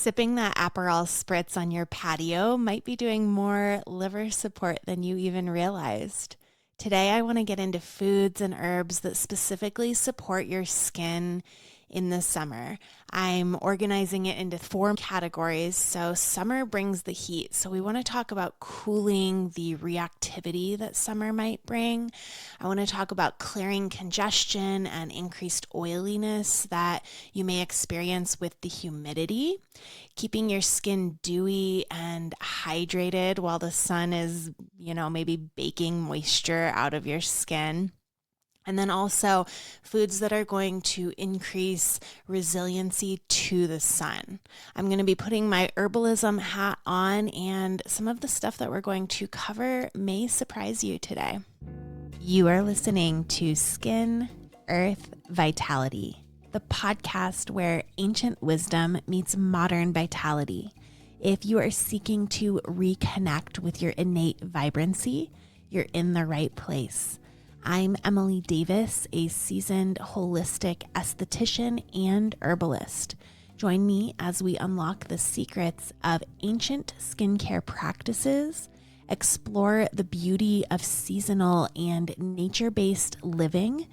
Sipping that Aperol spritz on your patio might be doing more liver support than you even realized. Today, I want to get into foods and herbs that specifically support your skin in the summer. I'm organizing it into 4 categories. So summer brings the heat. So we want to talk about cooling the reactivity that summer might bring. I want to talk about clearing congestion and increased oiliness that you may experience with the humidity, keeping your skin dewy and hydrated while the sun is, maybe baking moisture out of your skin. And then also foods that are going to increase resiliency to the sun. I'm going to be putting my herbalism hat on, and some of the stuff that we're going to cover may surprise you today. You are listening to Skin, Earth, Vitality, the podcast where ancient wisdom meets modern vitality. If you are seeking to reconnect with your innate vibrancy, you're in the right place. I'm Emily Davis, a seasoned holistic esthetician and herbalist. Join me as we unlock the secrets of ancient skincare practices, explore the beauty of seasonal and nature-based living,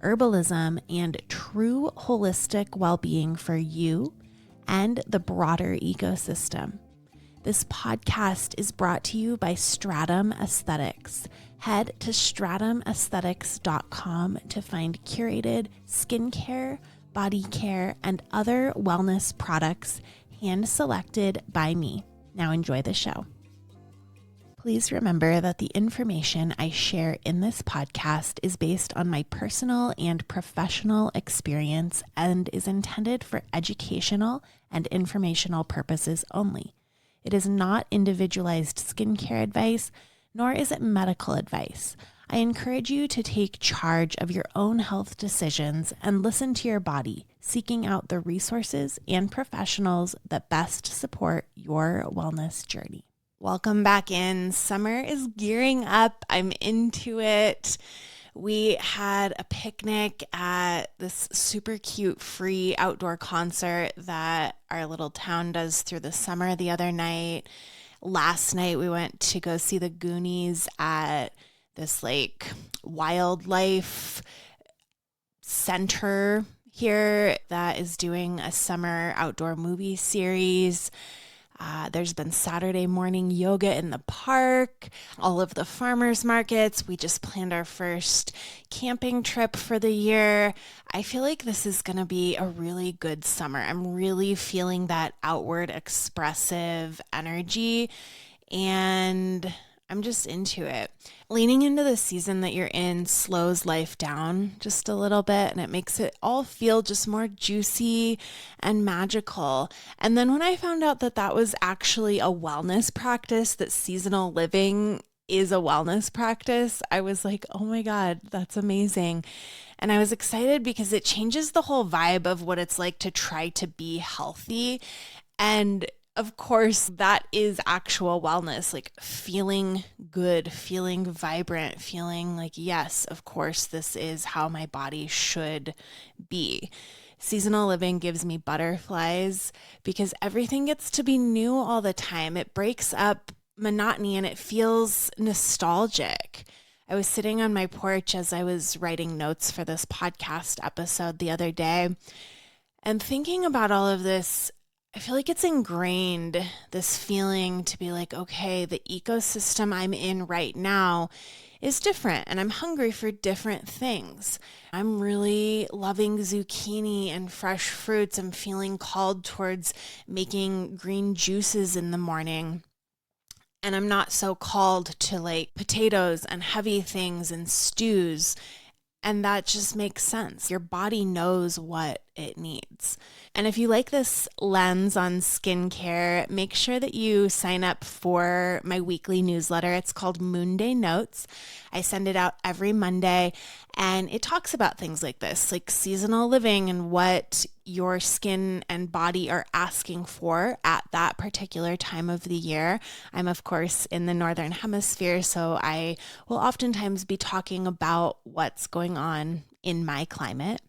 herbalism, and true holistic well-being for you and the broader ecosystem. This podcast is brought to you by Stratum Aesthetics. Head to stratumaesthetics.com to find curated skincare, body care, and other wellness products hand-selected by me. Now enjoy the show. Please remember that the information I share in this podcast is based on my personal and professional experience and is intended for educational and informational purposes only. It is not individualized skincare advice, nor is it medical advice. I encourage you to take charge of your own health decisions and listen to your body, seeking out the resources and professionals that best support your wellness journey. Welcome back in. Summer is gearing up. I'm into it. We had a picnic at this super cute free outdoor concert that our little town does through the summer the other night. Last night we went to go see the Goonies at this wildlife center here that is doing a summer outdoor movie series. There's been Saturday morning yoga in the park, all of the farmers markets. We just planned our first camping trip for the year. I feel like this is going to be a really good summer. I'm really feeling that outward expressive energy, and I'm just into it. Leaning into the season that you're in slows life down just a little bit, and it makes it all feel just more juicy and magical. And then when I found out that that was actually a wellness practice, that seasonal living is a wellness practice, I was like, oh my God, that's amazing. And I was excited because it changes the whole vibe of what it's like to try to be healthy. And of course, that is actual wellness, like feeling good, feeling vibrant, feeling like, yes, of course, this is how my body should be. Seasonal living gives me butterflies because everything gets to be new all the time. It breaks up monotony and it feels nostalgic. I was sitting on my porch as I was writing notes for this podcast episode the other day and thinking about all of this. I feel like it's ingrained, this feeling to be like, okay, the ecosystem I'm in right now is different and I'm hungry for different things. I'm really loving zucchini and fresh fruits. I'm feeling called towards making green juices in the morning. And I'm not so called to potatoes and heavy things and stews. And that just makes sense. Your body knows what it needs. And if you like this lens on skincare, make sure that you sign up for my weekly newsletter. It's called Moon Day Notes. I send it out every Monday, and it talks about things like this, like seasonal living and what your skin and body are asking for at that particular time of the year. I'm, of course, in the Northern Hemisphere, so I will oftentimes be talking about what's going on in my climate.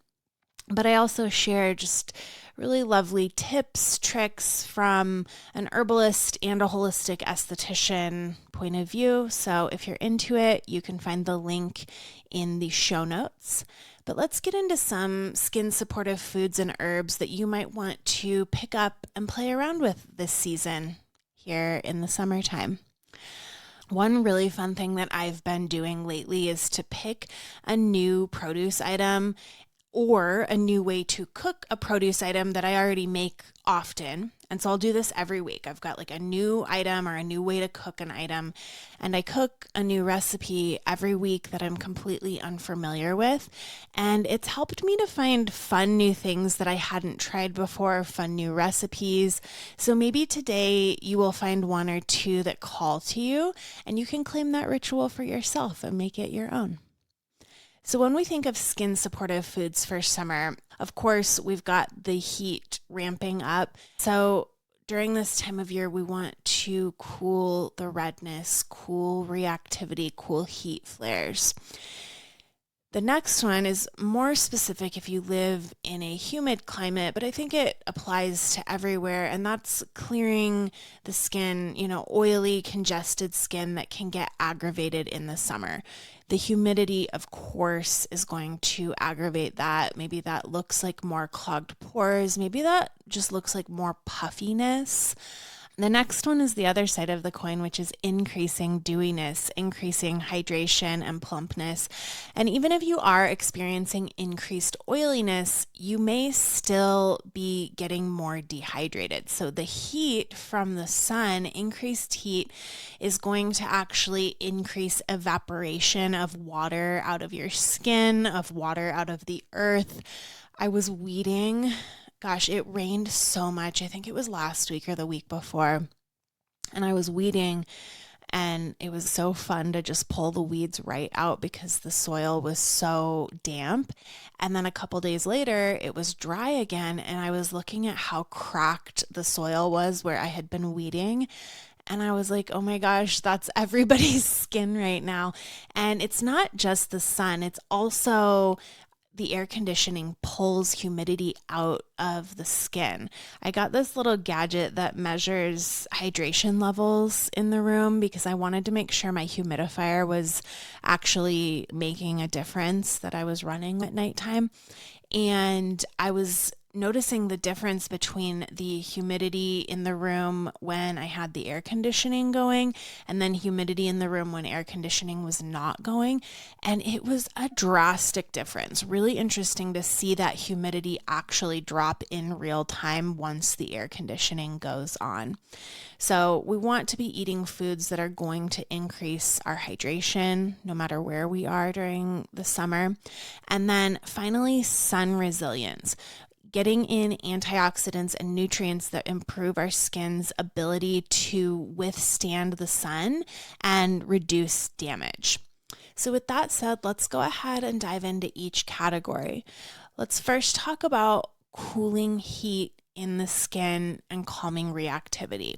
But I also share just really lovely tips, tricks from an herbalist and a holistic esthetician point of view. So if you're into it, you can find the link in the show notes. But let's get into some skin supportive foods and herbs that you might want to pick up and play around with this season here in the summertime. One really fun thing that I've been doing lately is to pick a new produce item or a new way to cook a produce item that I already make often. And so I'll do this every week. I've got like a new item or a new way to cook an item, and I cook a new recipe every week that I'm completely unfamiliar with. And it's helped me to find fun new things that I hadn't tried before, fun new recipes. So maybe today you will find one or two that call to you, and you can claim that ritual for yourself and make it your own. So when we think of skin supportive foods for summer, of course, we've got the heat ramping up. So during this time of year, we want to cool the redness, cool reactivity, cool heat flares. The next one is more specific if you live in a humid climate, but I think it applies to everywhere, and that's clearing the skin, oily, congested skin that can get aggravated in the summer. The humidity, of course, is going to aggravate that. Maybe that looks like more clogged pores. Maybe that just looks like more puffiness. The next one is the other side of the coin, which is increasing dewiness, increasing hydration and plumpness. And even if you are experiencing increased oiliness, you may still be getting more dehydrated. So the heat from the sun, increased heat, is going to actually increase evaporation of water out of your skin, of water out of the earth. I was weeding. Gosh, it rained so much. I think it was last week or the week before. And I was weeding, and it was so fun to just pull the weeds right out because the soil was so damp. And then a couple days later, it was dry again, and I was looking at how cracked the soil was where I had been weeding. And I was like, oh my gosh, that's everybody's skin right now. And it's not just the sun, it's also the air conditioning pulls humidity out of the skin. I got this little gadget that measures hydration levels in the room because I wanted to make sure my humidifier was actually making a difference that I was running at nighttime. And I was noticing the difference between the humidity in the room when I had the air conditioning going and then humidity in the room when air conditioning was not going. And it was a drastic difference. Really interesting to see that humidity actually drop in real time once the air conditioning goes on. So we want to be eating foods that are going to increase our hydration no matter where we are during the summer. And then finally, sun resilience. Getting in antioxidants and nutrients that improve our skin's ability to withstand the sun and reduce damage. So with that said, let's go ahead and dive into each category. Let's first talk about cooling heat in the skin and calming reactivity.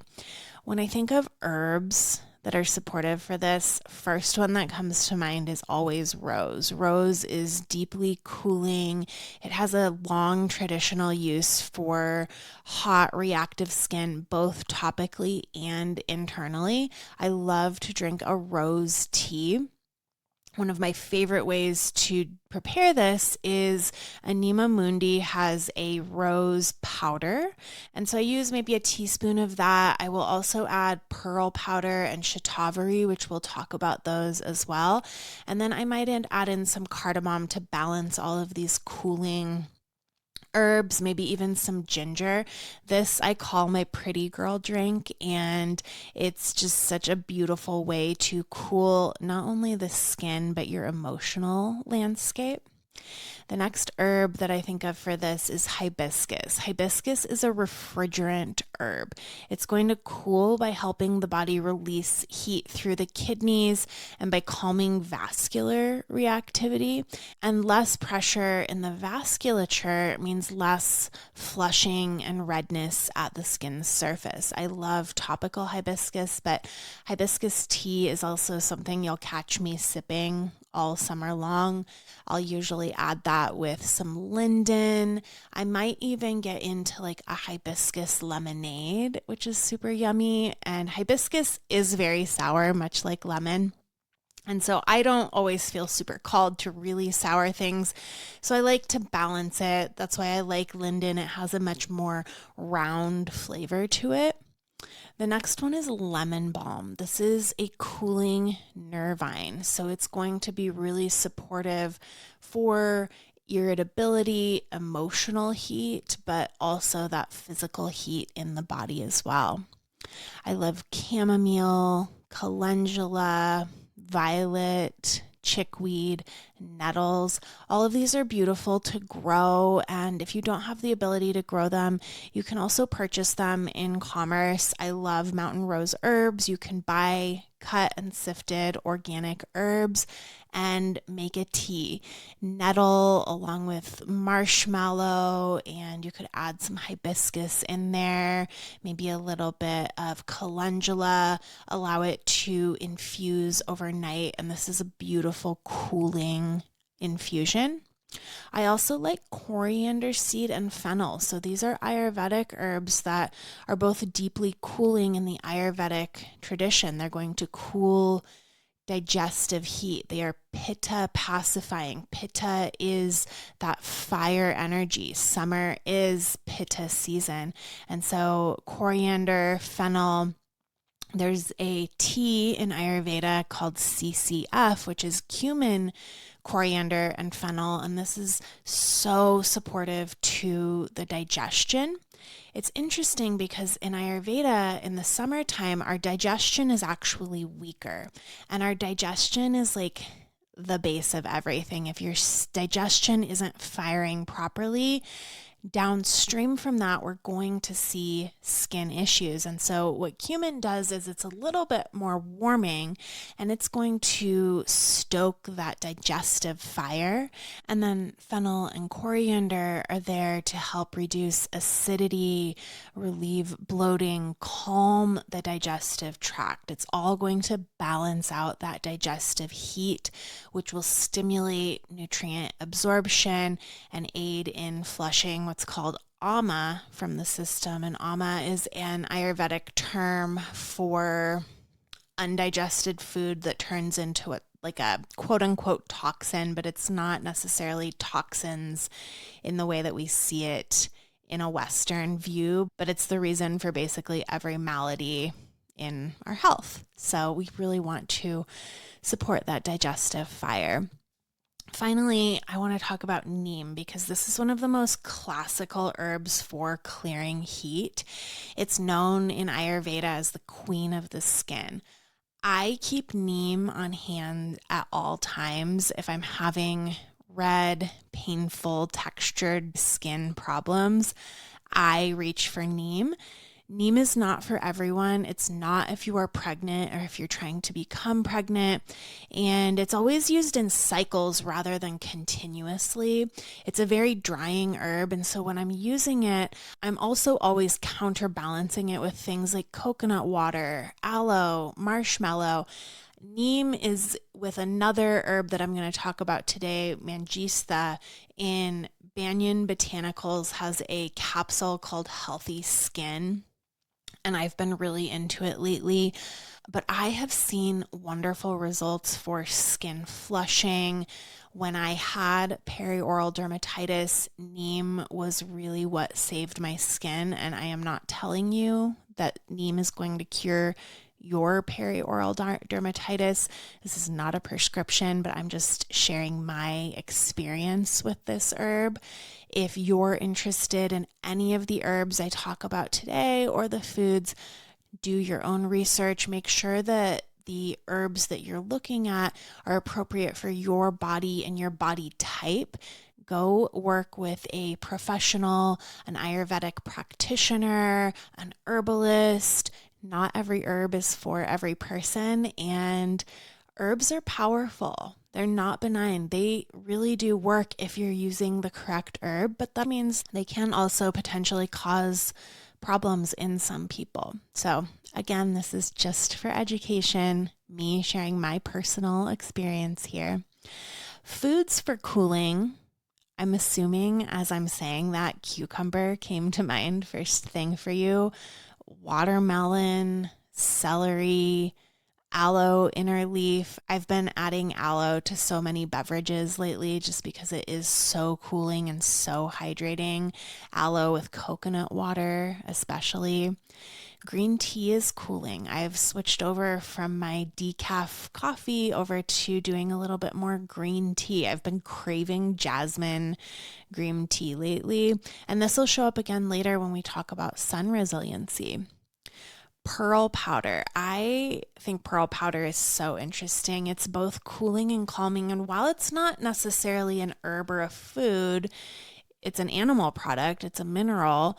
When I think of herbs that are supportive for this, first one that comes to mind is always rose. Rose is deeply cooling. It has a long traditional use for hot reactive skin, both topically and internally. I love to drink a rose tea. One of my favorite ways to prepare this is Anima Mundi has a rose powder. And so I use maybe a teaspoon of that. I will also add pearl powder and shatavari, which we'll talk about those as well. And then I might add in some cardamom to balance all of these cooling herbs, maybe even some ginger. This I call my pretty girl drink, and it's just such a beautiful way to cool not only the skin, but your emotional landscape. The next herb that I think of for this is hibiscus. Hibiscus is a refrigerant herb. It's going to cool by helping the body release heat through the kidneys and by calming vascular reactivity. And less pressure in the vasculature means less flushing and redness at the skin's surface. I love topical hibiscus, but hibiscus tea is also something you'll catch me sipping all summer long. I'll usually add that with some linden. I might even get into like a hibiscus lemonade, which is super yummy. And hibiscus is very sour, much like lemon. And so I don't always feel super called to really sour things. So I like to balance it. That's why I like linden. It has a much more round flavor to it. The next one is lemon balm. This is a cooling nervine. So it's going to be really supportive for irritability, emotional heat, but also that physical heat in the body as well. I love chamomile, calendula, violet, chickweed, nettles. All of these are beautiful to grow, and if you don't have the ability to grow them, you can also purchase them in commerce. I love mountain rose herbs. You can buy cut and sifted organic herbs and make a tea. Nettle along with marshmallow, and you could add some hibiscus in there, maybe a little bit of calendula, allow it to infuse overnight, and this is a beautiful cooling infusion. I also like coriander seed and fennel. So these are Ayurvedic herbs that are both deeply cooling in the Ayurvedic tradition. They're going to cool digestive heat. They are pitta pacifying. Pitta is that fire energy. Summer is pitta season. And so coriander, fennel, there's a tea in Ayurveda called CCF, which is cumin, coriander, and fennel. And this is so supportive to the digestion. It's interesting because in Ayurveda, in the summertime, our digestion is actually weaker. And our digestion is like the base of everything. If your digestion isn't firing properly, downstream from that, we're going to see skin issues. And so what cumin does is it's a little bit more warming, and it's going to stoke that digestive fire. And then fennel and coriander are there to help reduce acidity, relieve bloating, calm the digestive tract. It's all going to balance out that digestive heat, which will stimulate nutrient absorption and aid in flushing what's called ama from the system. And ama is an Ayurvedic term for undigested food that turns into like a quote unquote toxin, but it's not necessarily toxins in the way that we see it in a Western view, but it's the reason for basically every malady in our health. So we really want to support that digestive fire. Finally, I want to talk about neem because this is one of the most classical herbs for clearing heat. It's known in Ayurveda as the queen of the skin. I keep neem on hand at all times if I'm having red, painful, textured skin problems. I reach for neem. Neem is not for everyone. It's not if you are pregnant or if you're trying to become pregnant. And it's always used in cycles rather than continuously. It's a very drying herb. And so when I'm using it, I'm also always counterbalancing it with things like coconut water, aloe, marshmallow. Neem is with another herb that I'm going to talk about today, mangista, in Banyan Botanicals has a capsule called Healthy Skin. And I've been really into it lately, but I have seen wonderful results for skin flushing. When I had perioral dermatitis, neem was really what saved my skin. And I am not telling you that neem is going to cure your perioral dermatitis. This is not a prescription, but I'm just sharing my experience with this herb. If you're interested in any of the herbs I talk about today or the foods, do your own research. Make sure that the herbs that you're looking at are appropriate for your body and your body type. Go work with a professional, an Ayurvedic practitioner, an herbalist. Not every herb is for every person, and herbs are powerful. They're not benign. They really do work if you're using the correct herb, but that means they can also potentially cause problems in some people. So again, this is just for education, me sharing my personal experience here. Foods for cooling. I'm assuming as I'm saying that, cucumber came to mind first thing for you. Watermelon, celery, aloe inner leaf. I've been adding aloe to so many beverages lately just because it is so cooling and so hydrating. Aloe with coconut water, especially. Green tea is cooling. I've switched over from my decaf coffee over to doing a little bit more green tea. I've been craving jasmine green tea lately, and this will show up again later when we talk about sun resiliency. Pearl powder. I think pearl powder is so interesting. It's both cooling and calming, and while it's not necessarily an herb or a food, it's an animal product, it's a mineral.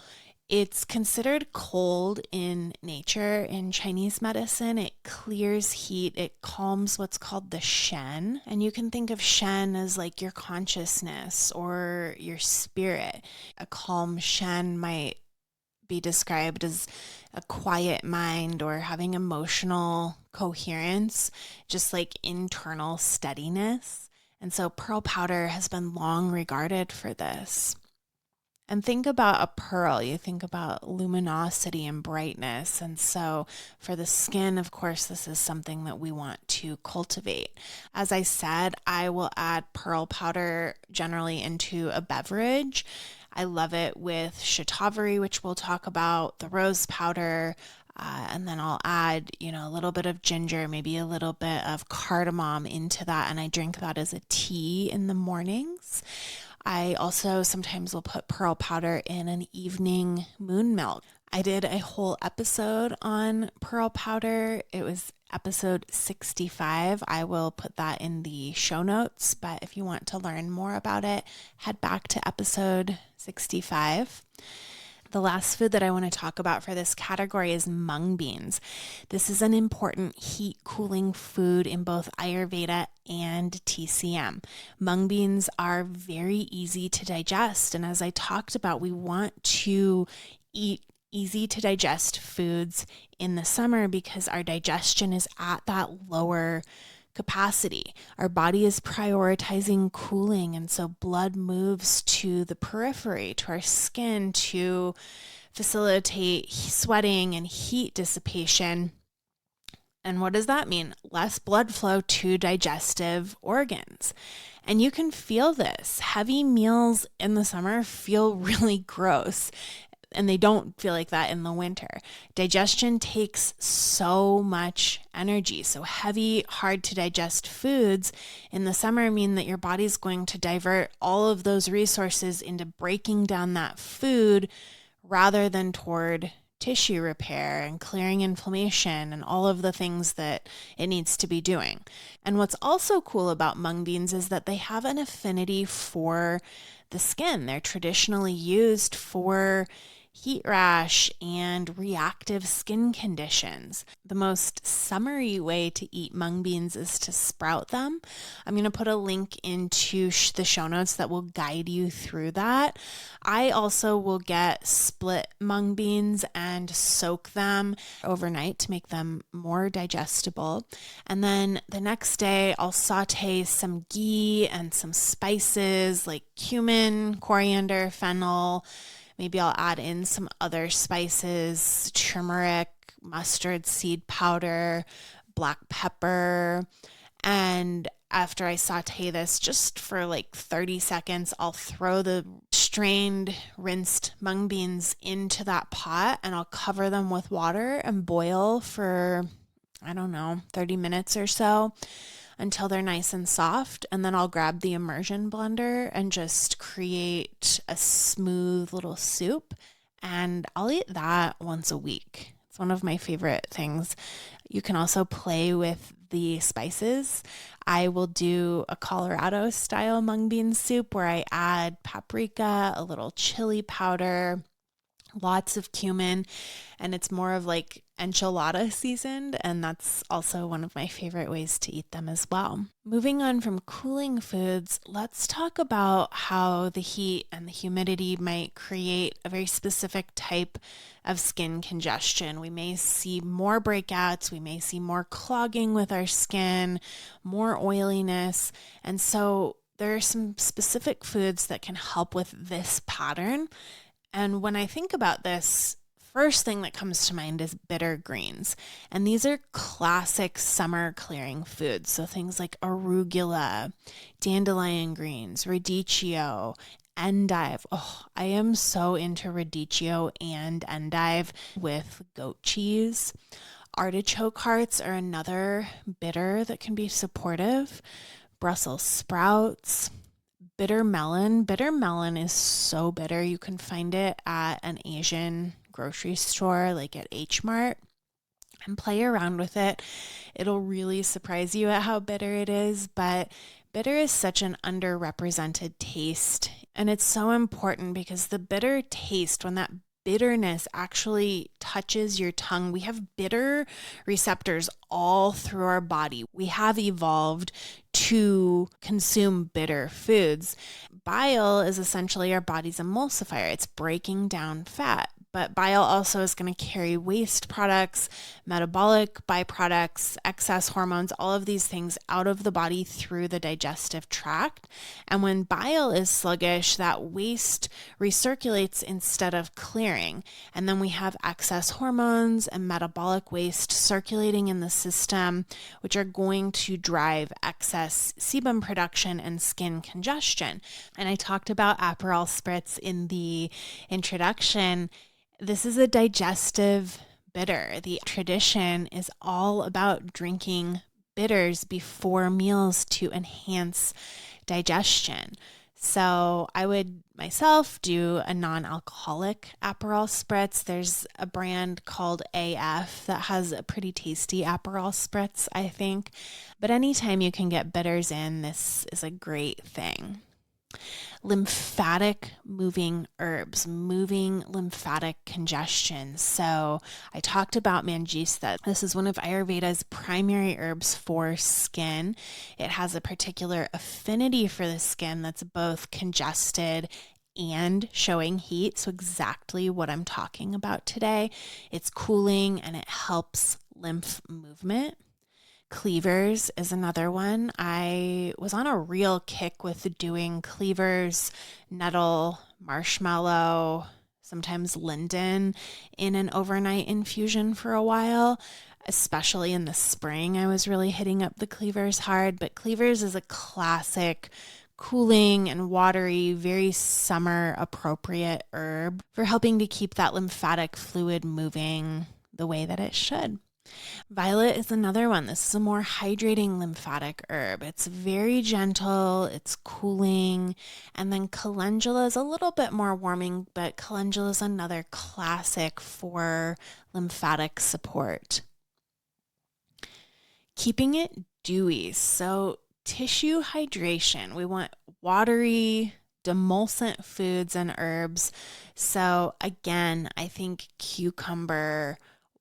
It's considered cold in nature. In Chinese medicine, it clears heat, it calms what's called the shen. And you can think of shen as like your consciousness or your spirit. A calm shen might be described as a quiet mind or having emotional coherence, just like internal steadiness. And so pearl powder has been long regarded for this. And think about a pearl, you think about luminosity and brightness. And so for the skin, of course, this is something that we want to cultivate. As I said, I will add pearl powder generally into a beverage. I love it with shatavari, which we'll talk about, the rose powder, and then I'll add, a little bit of ginger, maybe a little bit of cardamom into that. And I drink that as a tea in the mornings. I also sometimes will put pearl powder in an evening moon milk. I did a whole episode on pearl powder. It was episode 65. I will put that in the show notes, but if you want to learn more about it, head back to episode 65. The last food that I want to talk about for this category is mung beans. This is an important heat cooling food in both Ayurveda and TCM. Mung beans are very easy to digest. And as I talked about, we want to eat easy to digest foods in the summer because our digestion is at that lower capacity. Our body is prioritizing cooling, and so blood moves to the periphery, to our skin, to facilitate sweating and heat dissipation. And what does that mean? Less blood flow to digestive organs. And you can feel this. Heavy meals in the summer feel really gross, and they don't feel like that in the winter. Digestion takes so much energy. So heavy, hard to digest foods in the summer mean that your body's going to divert all of those resources into breaking down that food rather than toward tissue repair and clearing inflammation and all of the things that it needs to be doing. And what's also cool about mung beans is that they have an affinity for the skin. They're traditionally used for heat rash and reactive skin conditions. The most summery way to eat mung beans is to sprout them. I'm going to put a link into the show notes that will guide you through that. I also will get split mung beans and soak them overnight to make them more digestible. And then the next day, I'll saute some ghee and some spices like cumin, coriander, fennel. Maybe I'll add in some other spices, turmeric, mustard seed powder, black pepper. And after I saute this just for like 30 seconds, I'll throw the strained, rinsed mung beans into that pot and I'll cover them with water and boil for, 30 minutes or so until they're nice and soft. And then I'll grab the immersion blender and just create a smooth little soup. And I'll eat that once a week. It's one of my favorite things. You can also play with the spices. I will do a Colorado style mung bean soup where I add paprika, a little chili powder, lots of cumin, and it's more of like enchilada seasoned, and that's also one of my favorite ways to eat them as well. Moving on from cooling foods, let's talk about how the heat and the humidity might create a very specific type of skin congestion. We may see more breakouts, we may see more clogging with our skin, more oiliness, and so there are some specific foods that can help with this pattern. And when I think about this, first thing that comes to mind is bitter greens. And these are classic summer clearing foods. So things like arugula, dandelion greens, radicchio, endive. Oh, I am so into radicchio and endive with goat cheese. Artichoke hearts are another bitter that can be supportive. Brussels sprouts. Bitter melon. Bitter melon is so bitter. You can find it at an Asian grocery store, like at H Mart, and play around with it. It'll really surprise you at how bitter it is, but bitter is such an underrepresented taste. And it's so important because the bitter taste, when that bitterness actually touches your tongue, we have bitter receptors all through our body. We have evolved to consume bitter foods. Bile is essentially our body's emulsifier. It's breaking down fat. But bile also is going to carry waste products, metabolic byproducts, excess hormones, all of these things out of the body through the digestive tract. And when bile is sluggish, that waste recirculates instead of clearing. And then we have excess hormones and metabolic waste circulating in the system, which are going to drive excess sebum production and skin congestion. And I talked about Aperol spritz in the introduction. This is a digestive bitter. The tradition is all about drinking bitters before meals to enhance digestion. So I would myself do a non-alcoholic Aperol spritz. There's a brand called AF that has a pretty tasty Aperol spritz, I think. But anytime you can get bitters in, this is a great thing. Lymphatic moving herbs, moving lymphatic congestion. So I talked about mangista. This is one of Ayurveda's primary herbs for skin. It has a particular affinity for the skin that's both congested and showing heat. So exactly what I'm talking about today. It's cooling and it helps lymph movement. Cleavers is another one. I was on a real kick with doing cleavers, nettle, marshmallow, sometimes linden in an overnight infusion for a while, especially in the spring. I was really hitting up the cleavers hard, but cleavers is a classic cooling and watery, very summer appropriate herb for helping to keep that lymphatic fluid moving the way that it should. Violet is another one. This is a more hydrating lymphatic herb. It's very gentle, it's cooling, and then calendula is a little bit more warming, but calendula is another classic for lymphatic support. Keeping it dewy. So tissue hydration. We want watery, demulcent foods and herbs. So again, I think cucumber,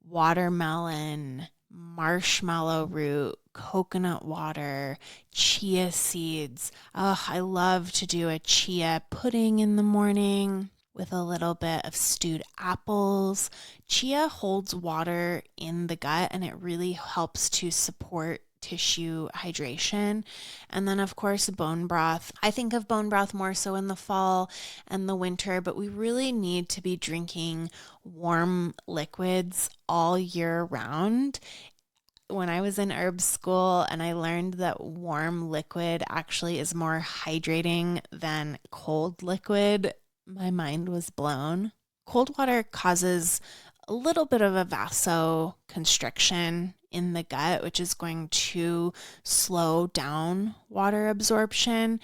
watermelon, marshmallow root, coconut water, chia seeds. Oh, I love to do a chia pudding in the morning with a little bit of stewed apples. Chia holds water in the gut and it really helps to support tissue hydration. And then of course bone broth. I think of bone broth more so in the fall and the winter, but we really need to be drinking warm liquids all year round. When I was in herb school and I learned that warm liquid actually is more hydrating than cold liquid, my mind was blown. Cold water causes a little bit of a vasoconstriction in the gut, which is going to slow down water absorption.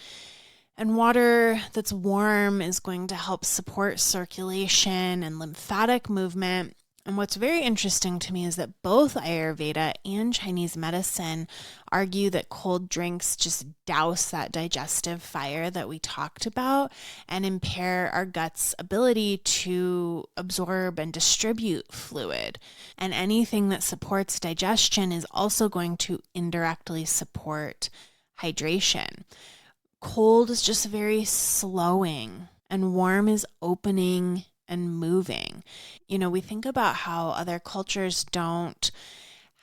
And water that's warm is going to help support circulation and lymphatic movement. And what's very interesting to me is that both Ayurveda and Chinese medicine argue that cold drinks just douse that digestive fire that we talked about and impair our gut's ability to absorb and distribute fluid. And anything that supports digestion is also going to indirectly support hydration. Cold is just very slowing, and warm is opening and moving. We think about how other cultures don't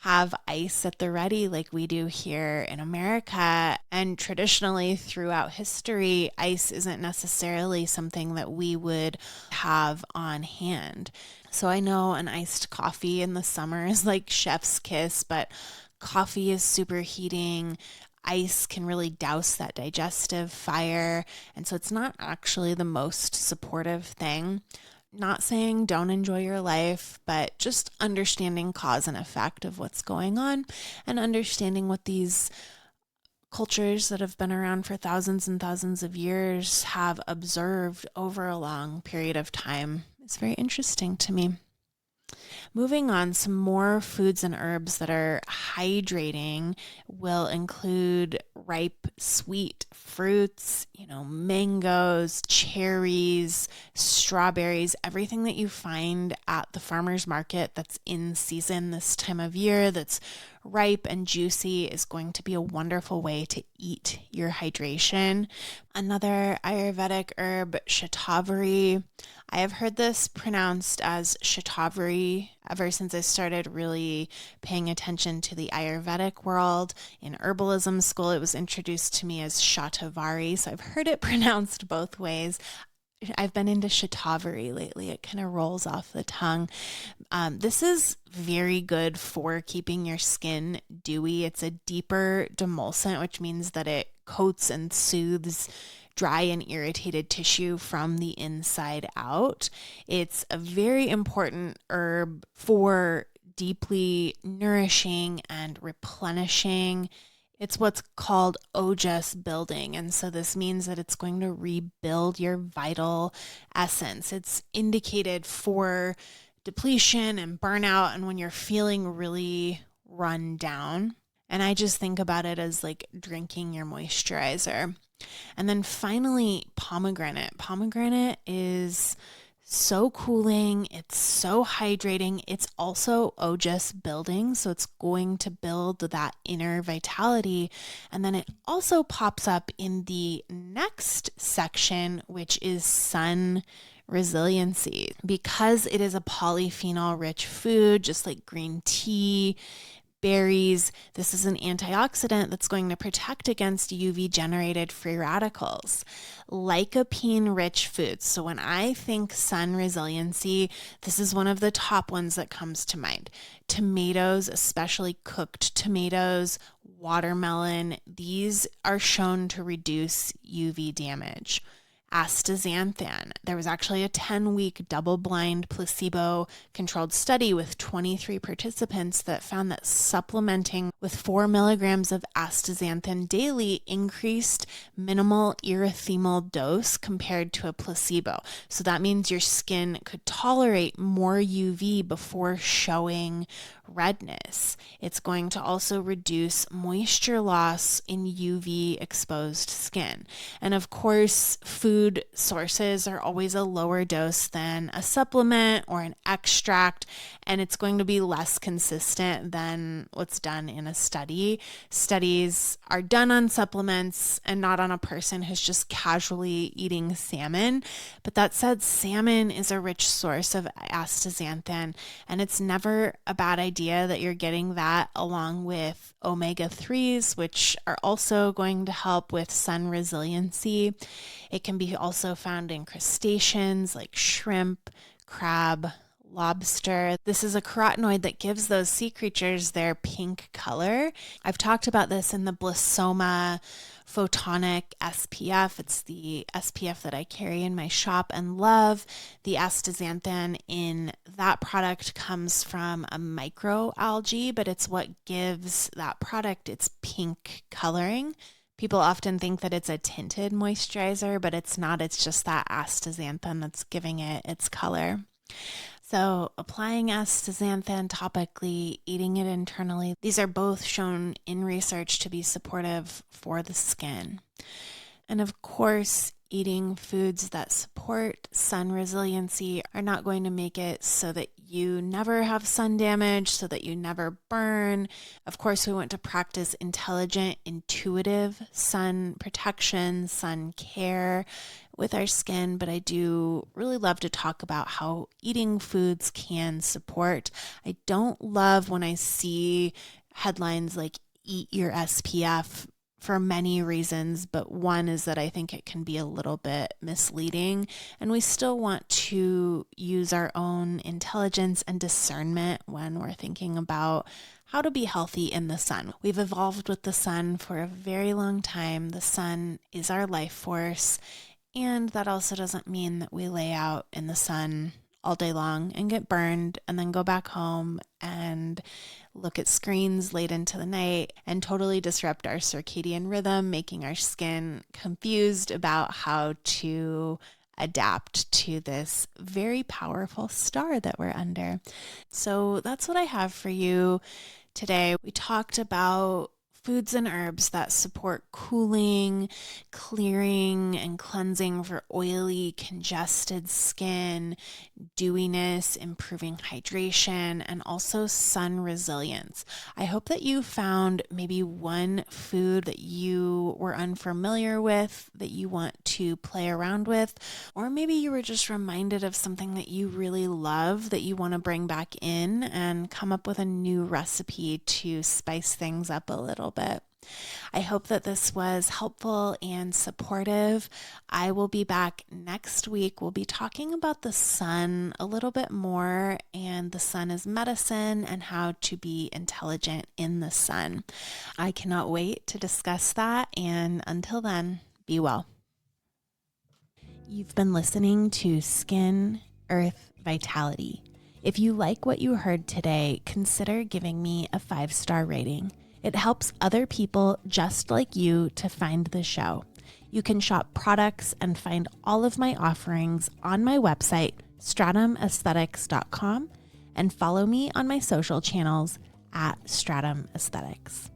have ice at the ready like we do here in America. And traditionally, throughout history, ice isn't necessarily something that we would have on hand. So I know an iced coffee in the summer is like chef's kiss, but coffee is superheating. Ice can really douse that digestive fire. And so it's not actually the most supportive thing. Not saying don't enjoy your life, but just understanding cause and effect of what's going on and understanding what these cultures that have been around for thousands and thousands of years have observed over a long period of time is very interesting to me. Moving on, some more foods and herbs that are hydrating will include ripe, sweet fruits, mangoes, cherries, strawberries, everything that you find at the farmer's market that's in season this time of year, that's ripe and juicy, is going to be a wonderful way to eat your hydration. Another Ayurvedic herb, shatavari. I have heard this pronounced as shatavari ever since I started really paying attention to the Ayurvedic world. In herbalism school, it was introduced to me as shatavari, so I've heard it pronounced both ways. I've been into shatavari lately. It kind of rolls off the tongue. This is very good for keeping your skin dewy. It's a deeper demulcent, which means that it coats and soothes dry and irritated tissue from the inside out. It's a very important herb for deeply nourishing and replenishing. It's what's called ojas building. And so this means that it's going to rebuild your vital essence. It's indicated for depletion and burnout and when you're feeling really run down. And I just think about it as like drinking your moisturizer. And then finally, pomegranate. Pomegranate is so cooling. It's so hydrating. It's also ojas building. So it's going to build that inner vitality. And then it also pops up in the next section, which is sun resiliency. Because it is a polyphenol rich food, just like green tea, berries, this is an antioxidant that's going to protect against UV generated free radicals. Lycopene rich foods. So when I think sun resiliency, this is one of the top ones that comes to mind. Tomatoes, especially cooked tomatoes, watermelon, these are shown to reduce UV damage. Astaxanthin. There was actually a 10-week double-blind placebo-controlled study with 23 participants that found that supplementing with 4 milligrams of astaxanthin daily increased minimal erythemal dose compared to a placebo. So that means your skin could tolerate more UV before showing redness. It's going to also reduce moisture loss in UV exposed skin. And of course, food sources are always a lower dose than a supplement or an extract, and it's going to be less consistent than what's done in a study. Studies are done on supplements and not on a person who's just casually eating salmon. But that said, salmon is a rich source of astaxanthin, and it's never a bad idea that you're getting that along with omega-3s, which are also going to help with sun resiliency. It can be also found in crustaceans like shrimp, crab, lobster. This is a carotenoid that gives those sea creatures their pink color. I've talked about this in the Blissoma Photonic SPF. It's the SPF that I carry in my shop and love. The astaxanthin in that product comes from a microalgae, but it's what gives that product its pink coloring. People often think that it's a tinted moisturizer, but it's not. It's just that astaxanthin that's giving it its color. So applying astaxanthin topically, eating it internally, these are both shown in research to be supportive for the skin. And of course, eating foods that support sun resiliency are not going to make it so that you never have sun damage, so that you never burn. Of course, we want to practice intelligent, intuitive sun protection, sun care with our skin, but I do really love to talk about how eating foods can support. I don't love when I see headlines like eat your SPF for many reasons, but one is that I think it can be a little bit misleading, and we still want to use our own intelligence and discernment when we're thinking about how to be healthy in the sun. We've evolved with the sun for a very long time. The sun is our life force, and that also doesn't mean that we lay out in the sun all day long and get burned and then go back home and look at screens late into the night and totally disrupt our circadian rhythm, making our skin confused about how to adapt to this very powerful star that we're under. So that's what I have for you today. We talked about foods and herbs that support cooling, clearing, and cleansing for oily, congested skin, dewiness, improving hydration, and also sun resilience. I hope that you found maybe one food that you were unfamiliar with that you want to play around with, or maybe you were just reminded of something that you really love that you want to bring back in and come up with a new recipe to spice things up a little bit. I hope that this was helpful and supportive. I will be back next week. We'll be talking about the sun a little bit more, and the sun is medicine and how to be intelligent in the sun. I cannot wait to discuss that, and until then, be well. You've been listening to Skin, Earth, Vitality. If you like what you heard today, consider giving me a 5-star rating. It helps other people just like you to find the show. You can shop products and find all of my offerings on my website, stratumaesthetics.com, and follow me on my social channels at Stratum Aesthetics.